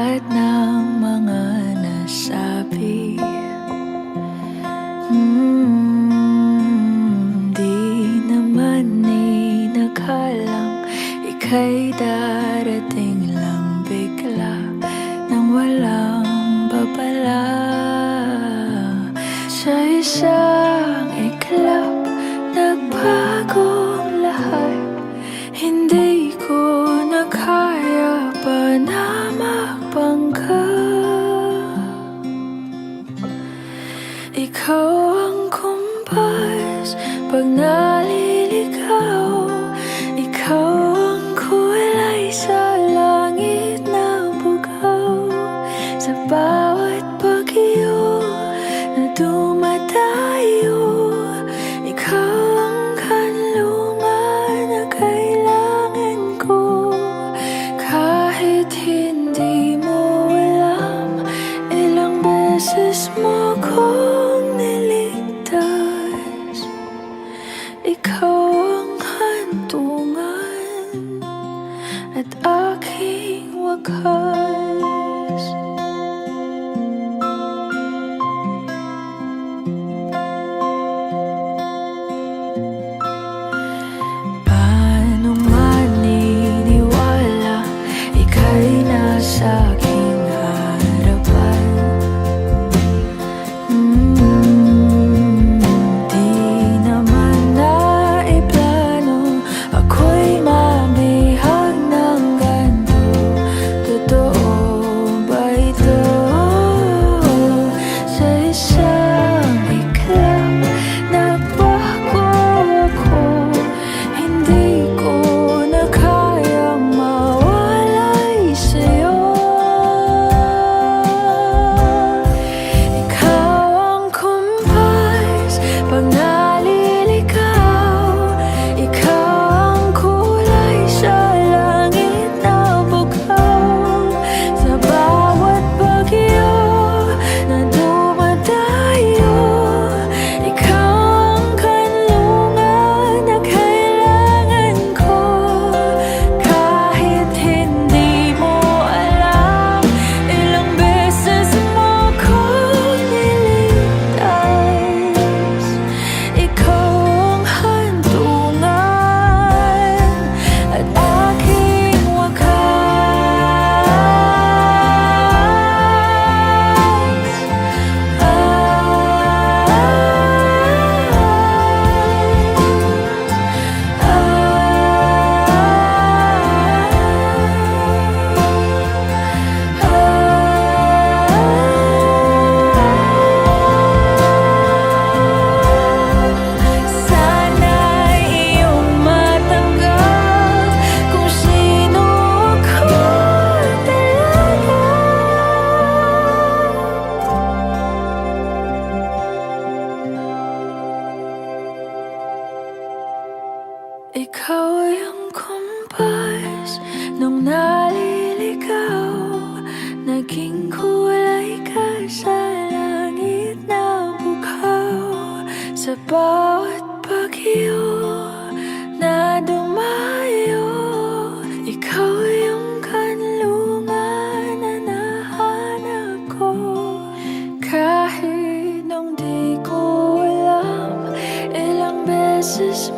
lahat ng mga nasabi. Di naman inakalang ika'y darating lang bigla nang walang babala. Sa isang iglap, nagbagong lahat. Hindi ko na kaya pa na magpangga. Ikaw ang kumpas pag naliligaw. Ikaw ang kulay sa langit na bugaw. Sa bawat bagyo na dumadayo, ikaw ang kanlungan na kailangan ko. Kahit hindi mo alam, ilang beses mo kong niligtas. Ikaw ang hantungan at aking wakas. Paano maniniwala ika'y nasa aking harapan? Di naman naiplano, ako'y mamihag ng ganito. Totoo ba ito? Sa isang iglap, nagbago ako. Hindi ko na kayang mawalay sa'yo. Ikaw ang kumpas pag naliligaw. Ikaw ang kulay sa langit na bugaw. Sa bawat bagyo na dumadayo, ikaw ang kanlungan na kailangan ko. Kahit hindi mo alam, ilang beses mo kong niligtas. Ikaw ang hantungan at aking sana'y iyong matanggap kung sino ako talaga. Ikaw yung kumpas nung naliligaw. Naging kulay ka sa langit na bugaw. Sa bawat bagyo na dumayo, ikaw yung kanlungan na nahanap ko. Kahit nung di ko alam, ilang beses